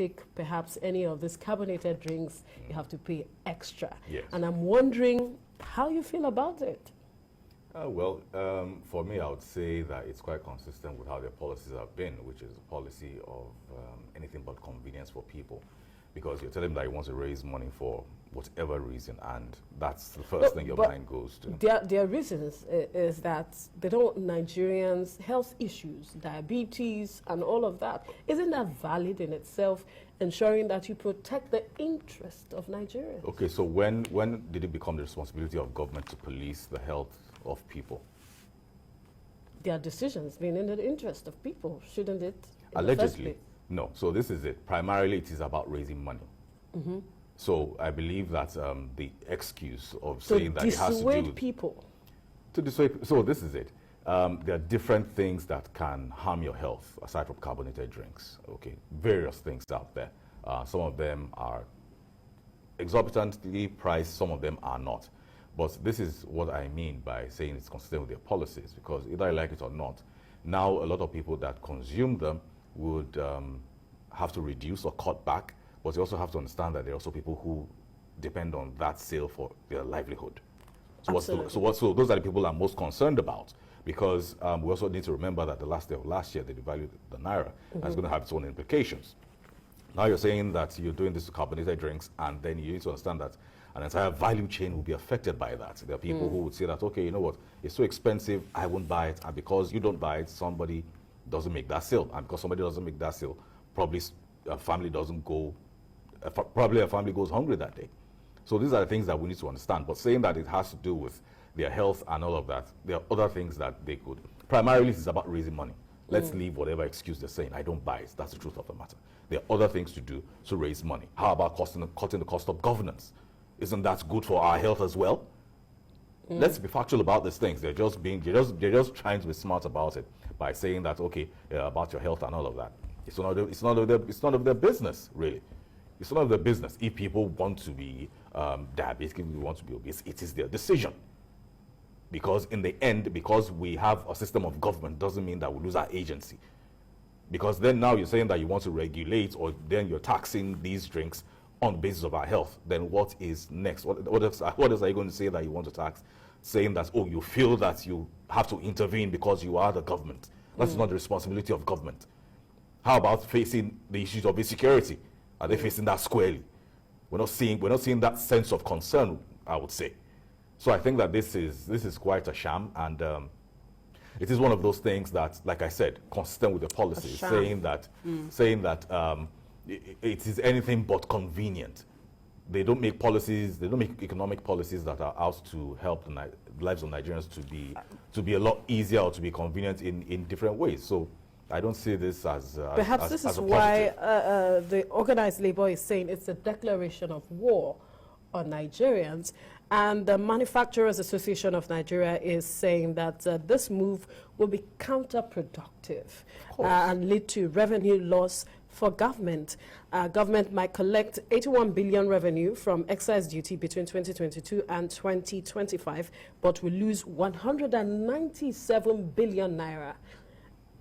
take perhaps any of these carbonated drinks, you have to pay extra. Yes. And I'm wondering how you feel about it. For me, I would say that it's quite consistent with how their policies have been, which is a policy of anything but convenience for people. Because you're telling them that you want to raise money for whatever reason, and that's the first thing your mind goes to. Their reasons is that they don't Nigerians' health issues, diabetes, and all of that. Isn't that valid in itself, ensuring that you protect the interest of Nigerians? Okay, so when did it become the responsibility of government to police the health of people? Their decisions being in the interest of people, shouldn't it? Allegedly. No, so this is it. Primarily, it is about raising money. Mm-hmm. So I believe that the excuse of saying that it has to do with people. To dissuade. So this is it. There are different things that can harm your health aside from carbonated drinks. Okay, various things out there. Some of them are exorbitantly priced. Some of them are not. But this is what I mean by saying it's consistent with their policies, because either I like it or not, now a lot of people that consume them would have to reduce or cut back, but you also have to understand that there are also people who depend on that sale for their livelihood. So, so those are the people I'm most concerned about, because we also need to remember that the last day of last year they devalued the naira. Mm-hmm. That's going to have its own implications. Now you're saying that you're doing this to carbonated drinks, and then you need to understand that an entire value chain will be affected by that. There are people who would say that, okay, you know what, it's so expensive, I won't buy it, and because you don't buy it, somebody doesn't make that sale, and because somebody doesn't make that sale, probably a family doesn't go, probably a family goes hungry that day. So these are the things that we need to understand. But saying that it has to do with their health and all of that, there are other things that they could. Primarily, it's about raising money. Let's leave whatever excuse they're saying. I don't buy it. That's the truth of the matter. There are other things to do to raise money. How about cutting the cost of governance? Isn't that good for our health as well? Let's be factual about these things. They're just trying to be smart about it by saying that, okay, about your health and all of that. It's none of their business, really. It's none of their business. If people want to be diabetic, if we want to be obese, it is their decision. Because in the end, because we have a system of government, doesn't mean that we lose our agency. Because then now you're saying that you want to regulate, or then you're taxing these drinks on the basis of our health. Then what is next? What else are you going to say that you want to tax? Saying that, oh, you feel that you have to intervene because you are the government. That's not the responsibility of government. How about facing the issues of insecurity? Are they facing that squarely? We're not seeing that sense of concern, I would say. So I think that this is quite a sham, and it is one of those things that, like I said, consistent with the policy, saying that it is anything but convenient. They don't make policies. They don't make economic policies that are out to help the lives of Nigerians to be a lot easier or to be convenient in different ways. So I don't see this as perhaps this is why the organized labor is saying it's a declaration of war on Nigerians, and the Manufacturers Association of Nigeria is saying that this move will be counterproductive and lead to revenue loss for government. Government might collect 81 billion revenue from excise duty between 2022 and 2025, but will lose 197 billion naira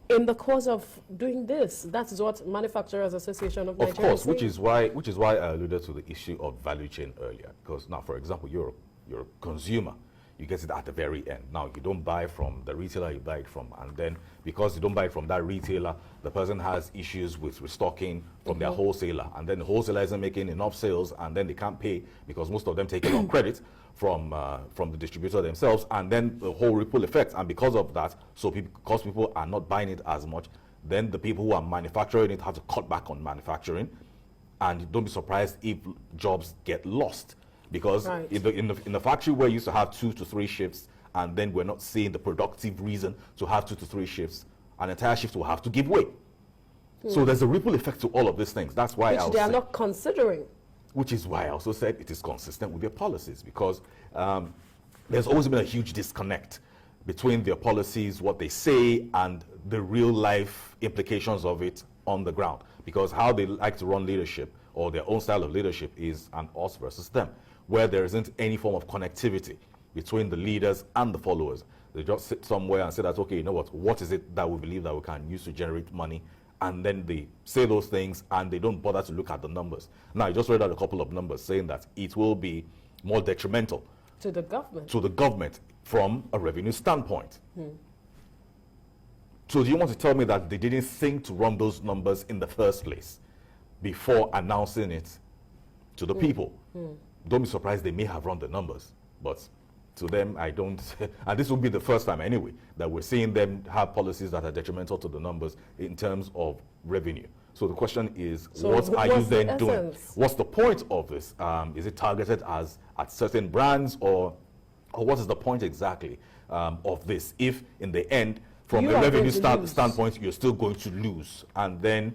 in the course of doing this. That is what Manufacturers Association of Nigeria. Of course, which is why I alluded to the issue of value chain earlier. Because now, for example, you're a consumer. You get it at the very end. Now, you don't buy from the retailer you buy it from, and then because you don't buy it from that retailer, the person has issues with restocking from their wholesaler, and then the wholesaler isn't making enough sales, and then they can't pay because most of them take it on credit from the distributor themselves, and then the whole ripple effect. And because of that, because people are not buying it as much, then the people who are manufacturing it have to cut back on manufacturing, and don't be surprised if jobs get lost. Because in the factory where you used to have 2 to 3 shifts, and then we're not seeing the productive reason to have 2 to 3 shifts, an entire shift will have to give way. So there's a ripple effect to all of these things. That's why they are not considering. Which is why I also said it is consistent with their policies, because there's always been a huge disconnect between their policies, what they say, and the real life implications of it on the ground. Because how they like to run leadership, or their own style of leadership, is an us versus them, where there isn't any form of connectivity between the leaders and the followers. They just sit somewhere and say that, okay, you know what is it that we believe that we can use to generate money, and then they say those things and they don't bother to look at the numbers. Now, I just read out a couple of numbers saying that it will be more detrimental to the government. To the government from a revenue standpoint. So do you want to tell me that they didn't think to run those numbers in the first place before announcing it to the people? Don't be surprised they may have run the numbers, but to them, I don't, and this will be the first time anyway, that we're seeing them have policies that are detrimental to the numbers in terms of revenue. So the question is, so what are you then doing? Essence? What's the point of this? Is it targeted at certain brands, or what is the point exactly of this? If in the end, from a revenue standpoint, you're still going to lose, and then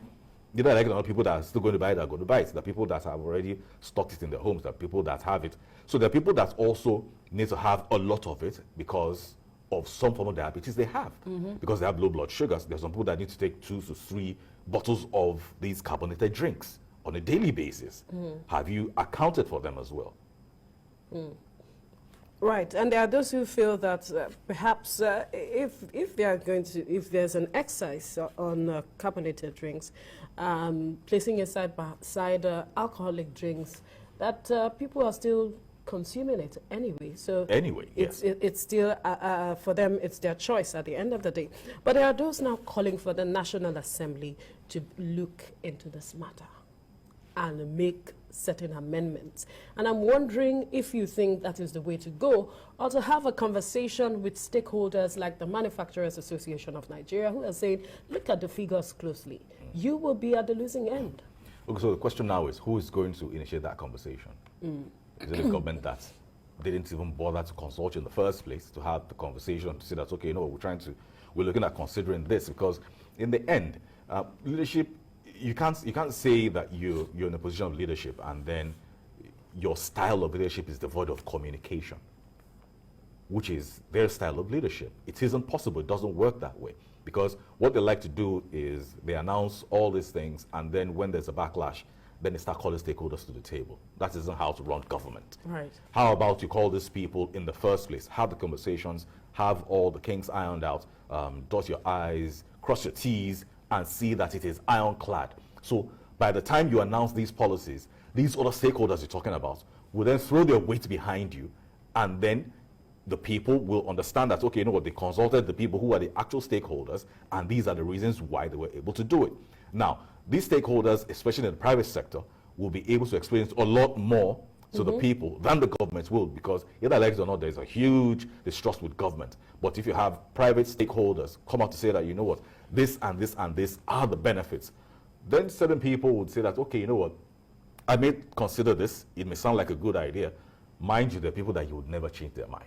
there are like people that are still going to buy it, are going to buy it. There are people that have already stocked it in their homes. There are people that have it. So there are people that also need to have a lot of it because of some form of diabetes they have, because they have low blood sugars. There's some people that need to take 2 to 3 bottles of these carbonated drinks on a daily basis. Have you accounted for them as well? Right, and there are those who feel that perhaps if they are going to, if there's an excise on carbonated drinks, placing aside by side alcoholic drinks, that people are still consuming it anyway. So anyway, it's still for them, it's their choice at the end of the day. But there are those now calling for the National Assembly to look into this matter and make certain amendments. And I'm wondering if you think that is the way to go, or to have a conversation with stakeholders like the Manufacturers Association of Nigeria, who are saying, look at the figures closely. You will be at the losing end. Okay, so the question now is, who is going to initiate that conversation? Is it the government that didn't even bother to consult you in the first place to have the conversation, to say that, okay, you know, we're looking at considering this? Because in the end, leadership, you can't say that you're in a position of leadership and then your style of leadership is devoid of communication, which is their style of leadership. It isn't possible. It doesn't work that way, because what they like to do is they announce all these things, and then when there's a backlash, then they start calling stakeholders to the table. That isn't how to run government. Right. How about you call these people in the first place, have the conversations, have all the kinks ironed out, dot your I's, cross your T's, and see that it is ironclad. So by the time you announce these policies, these other stakeholders you're talking about will then throw their weight behind you, and then the people will understand that, okay, you know what, they consulted the people who are the actual stakeholders, and these are the reasons why they were able to do it. Now, these stakeholders, especially in the private sector, will be able to explain a lot more to the people than the government will, because either like it or not, there's a huge distrust with government. But if you have private stakeholders come out to say that, you know what, this and this and this are the benefits, then certain people would say that, okay, you know what, I may consider this, it may sound like a good idea. Mind you, there are people that you would never change their mind.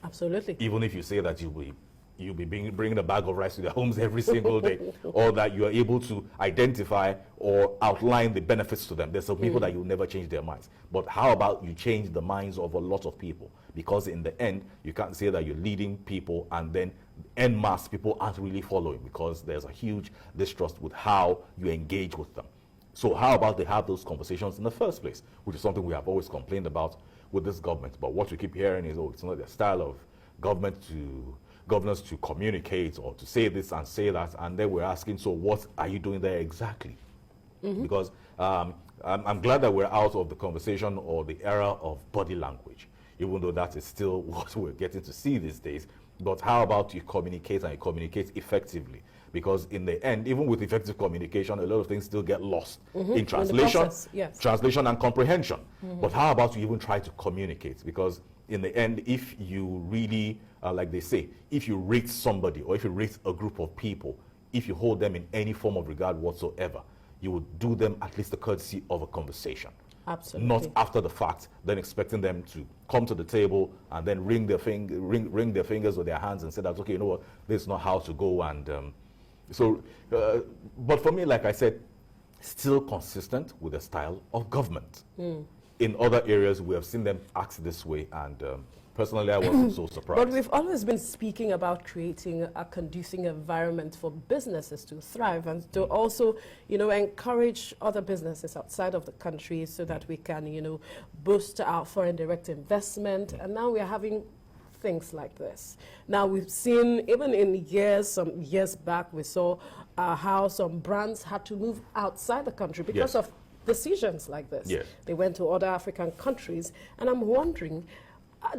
Absolutely. Even if you say that you'll be bringing a bag of rice to their homes every single day, or that you are able to identify or outline the benefits to them. There's some people that you'll never change their minds. But how about you change the minds of a lot of people? Because in the end, you can't say that you're leading people and then en masse people aren't really following, because there's a huge distrust with how you engage with them. So how about they have those conversations in the first place, which is something we have always complained about with this government. But what we keep hearing is, oh, it's not their style of governors to communicate or to say this and say that. And then we're asking, so what are you doing there exactly? Because I'm glad that we're out of the conversation or the era of body language, even though that is still what we're getting to see these days. But how about you communicate, and you communicate effectively? Because in the end, even with effective communication, a lot of things still get lost in translation, process, yes. Translation and comprehension. But how about you even try to communicate? Because in the end, if you really, like they say, if you rate somebody or if you rate a group of people, if you hold them in any form of regard whatsoever, you would do them at least the courtesy of a conversation. Absolutely. Not after the fact, then expecting them to come to the table and then ring their fingers with their hands and say that, okay, you know what, this is not how to go. And but for me, like I said, still consistent with the style of government. In other areas, we have seen them act this way, and personally, I wasn't so surprised. But we've always been speaking about creating a conducive environment for businesses to thrive, and to also, you know, encourage other businesses outside of the country so that we can, you know, boost our foreign direct investment. And now we are having things like this. Now, we've seen, even in some years back, we saw how some brands had to move outside the country because of decisions like this. Yes. They went to other African countries, and I'm wondering,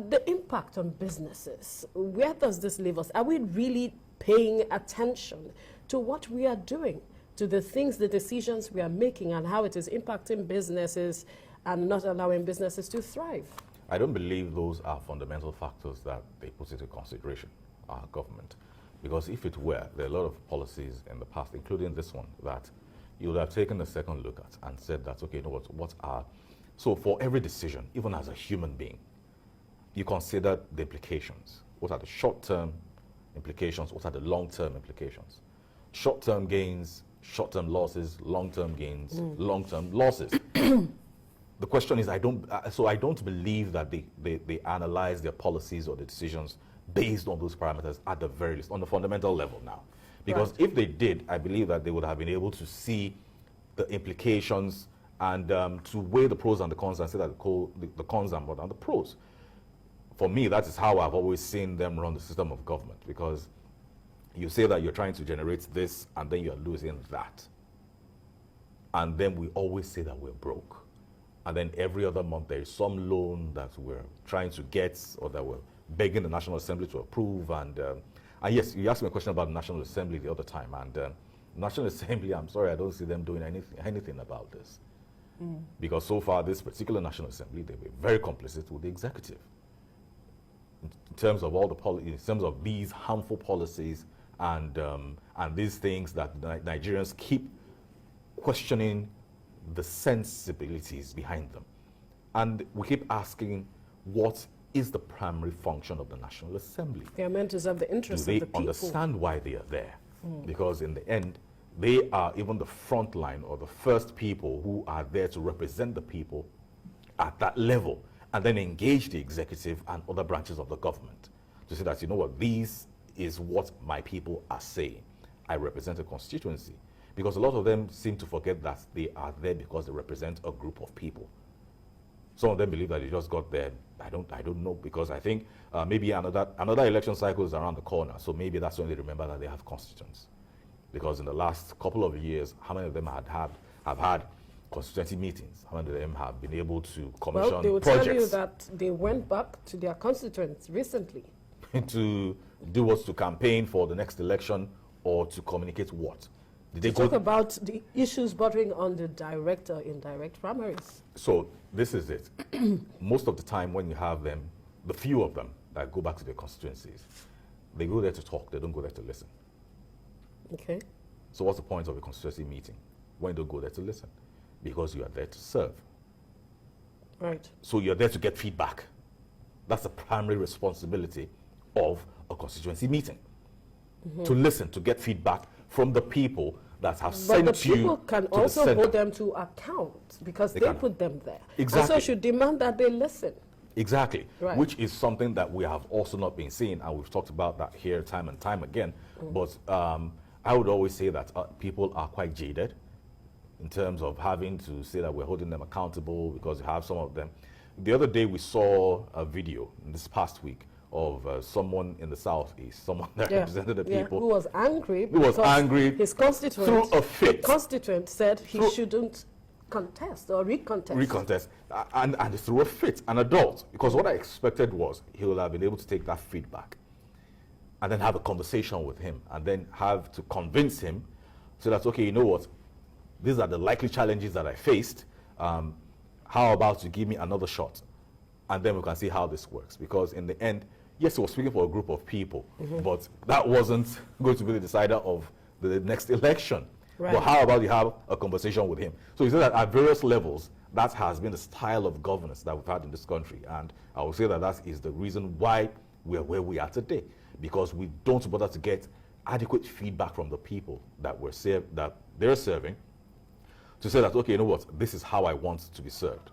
the impact on businesses, where does this leave us? Are we really paying attention to what we are doing, to the things, the decisions we are making, and how it is impacting businesses and not allowing businesses to thrive? I don't believe those are fundamental factors that they put into consideration, our government. Because if it were, there are a lot of policies in the past, including this one, that you would have taken a second look at and said that, okay, you know what are... So for every decision, even as a human being, you consider the implications. What are the short-term implications? What are the long-term implications? Short-term gains, short-term losses, long-term gains, long-term losses. The question is, I don't believe that they analyze their policies or the decisions based on those parameters at the very least, on the fundamental level now. Because if they did, I believe that they would have been able to see the implications and to weigh the pros and the cons and say that the cons are more than the pros. For me, that is how I've always seen them run the system of government, because you say that you're trying to generate this and then you're losing that. And then we always say that we're broke. And then every other month there is some loan that we're trying to get or that we're begging the National Assembly to approve. And yes, you asked me a question about the National Assembly the other time. And National Assembly, I'm sorry, I don't see them doing anything about this. Because so far, this particular National Assembly, they were very complicit with the executive. In terms of all the in terms of these harmful policies and these things that Nigerians keep questioning the sensibilities behind them. And we keep asking, what is the primary function of the National Assembly? They are meant to serve the interests of the people. Do they understand why they are there? Because in the end, they are even the front line or the first people who are there to represent the people at that level, and then engage the executive and other branches of the government to say that, you know what, this is what my people are saying. I represent a constituency. Because a lot of them seem to forget that they are there because they represent a group of people. Some of them believe that they just got there. I don't know, because I think maybe another election cycle is around the corner, so maybe that's when they remember that they have constituents. Because in the last couple of years, how many of them have had constituency meetings? How many of them have been able to commission projects? Well, they will tell you that they went back to their constituents recently. To do what? To campaign for the next election, or to communicate what? Did they talk about the issues bordering on the direct or indirect primaries? So this is it. Most of the time when you have them, the few of them that go back to their constituencies, they go there to talk, they don't go there to listen. Okay. So what's the point of a constituency meeting when you don't go there to listen? Because you are there to serve. Right. So you're there to get feedback. That's the primary responsibility of a constituency meeting. To listen, to get feedback from the people that have sent you. But the people can also hold them to account because they put them there. Exactly. Also should demand that they listen. Exactly. Right. Which is something that we have also not been seeing, and we've talked about that here time and time again. But I would always say that people are quite jaded in terms of having to say that we're holding them accountable because you have some of them. The other day we saw a video this past week of someone in the southeast, someone that represented the people. Who was angry. Who was angry. His constituent, threw a fit. The constituent said he shouldn't contest or recontest. Recontest. And he threw a fit, an adult. Because what I expected was he would have been able to take that feedback and then have a conversation with him and then have to convince him so that, okay, you know what, these are the likely challenges that I faced. How about you give me another shot? And then we can see how this works. Because in the end, yes, he was speaking for a group of people, but that wasn't going to be the decider of the next election. Right. But how about you have a conversation with him? So you say that at various levels, that has been the style of governance that we've had in this country. And I would say that that is the reason why we're where we are today. Because we don't bother to get adequate feedback from the people that they're serving to say that, okay, you know what, this is how I want to be served.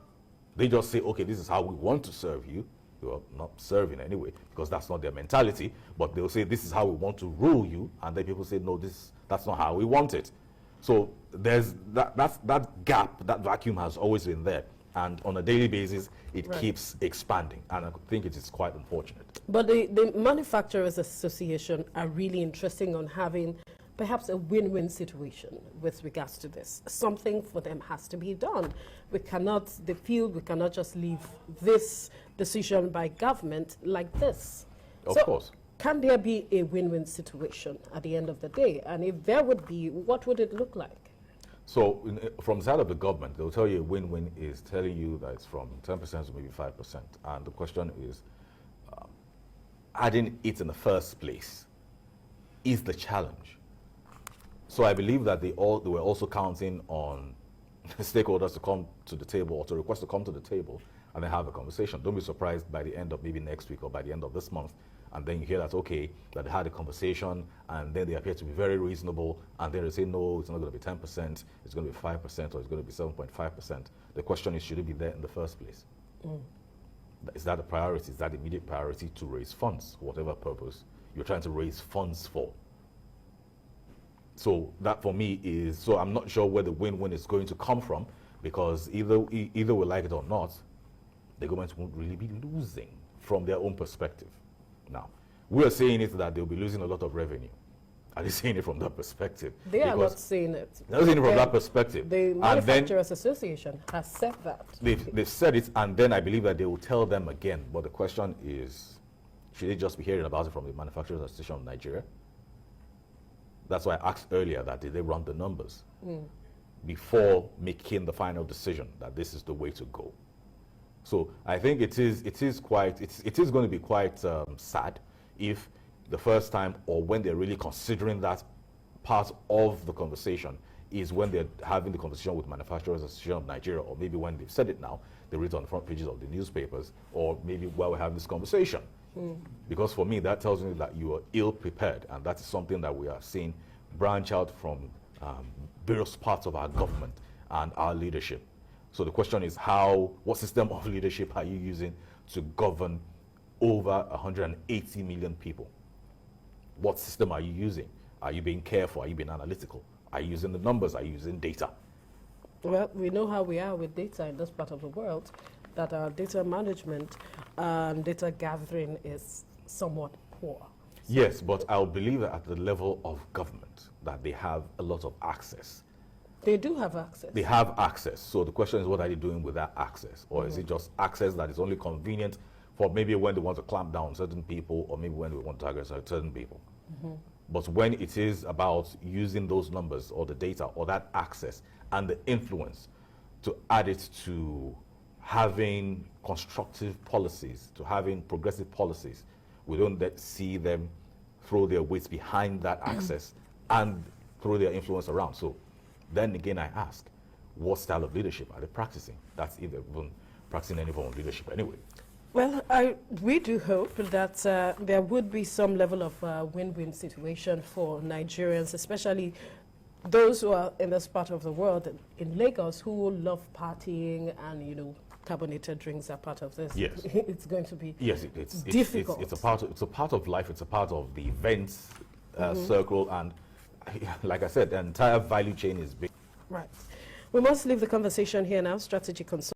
They just say, okay, this is how we want to serve you. Well, not serving anyway, because that's not their mentality. But they'll say, this is how we want to rule you. And then people say, no, that's not how we want it. So there's that gap, that vacuum has always been there. and on a daily basis, it Right. keeps expanding. And I think it is quite unfortunate. But the Manufacturers Association are really interested on having perhaps a win-win situation with regards to this. Something for them has to be done. We cannot, they feel we cannot just leave this decision by government like this. Of course. Can there be a win-win situation at the end of the day? And if there would be, what would it look like? So from the side of the government, they'll tell you a win-win is telling you that it's from 10% to maybe 5%. And the question is, adding it in the first place is the challenge. So I believe that they were also counting on stakeholders to come to the table or to request to come to the table and then have a conversation. Don't be surprised by the end of maybe next week or by the end of this month, and then you hear that, okay, that they had a conversation, and then they appear to be very reasonable, and then they say, no, it's not going to be 10%, it's going to be 5%, or it's going to be 7.5%. The question is, should it be there in the first place? Is that a priority? Is that immediate priority to raise funds, whatever purpose you're trying to raise funds for? So that for me is, so I'm not sure where the win-win is going to come from, because either we like it or not, the government won't really be losing from their own perspective. Now, we are saying it that they'll be losing a lot of revenue. Are they saying it from that perspective? They are not saying it. They're not saying it from that perspective. The Manufacturers Association has said that. They've said it, and then I believe that they will tell them again. But the question is, should they just be hearing about it from the Manufacturers Association of Nigeria? That's why I asked earlier that did they run the numbers before making the final decision that this is the way to go. So I think it is going to be quite sad if the first time or when they're really considering that part of the conversation is when they're having the conversation with Manufacturers Association of Nigeria, or maybe when they've said it now, they read it on the front pages of the newspapers, or maybe while we're having this conversation. Because for me, that tells me that you are ill prepared, and that is something that we are seeing branch out from various parts of our government and our leadership. So the question is, what system of leadership are you using to govern over 180 million people? What system are you using? Are you being careful? Are you being analytical? Are you using the numbers? Are you using data? Well, we know how we are with data in this part of the world, that our data management and data gathering is somewhat poor. Yes, but I'll believe that at the level of government, that they have a lot of access. They do have access. They have access. So the question is, what are they doing with that access? Or is it just access that is only convenient for maybe when they want to clamp down on certain people, or maybe when they want to target certain people? But when it is about using those numbers or the data or that access and the influence to add it to having constructive policies, to having progressive policies, we don't see them throw their weight behind that access and throw their influence around. So then again, I ask, what style of leadership are they practicing? That's if they're even practicing any form of leadership anyway. Well, we do hope that there would be some level of win-win situation for Nigerians, especially those who are in this part of the world, in Lagos, who love partying, and carbonated drinks are part of this. Yes. It's going to be it's difficult. It's a part of life. It's a part of the events circle, and like I said, the entire value chain is big. Right. We must leave the conversation here now. Strategy Consult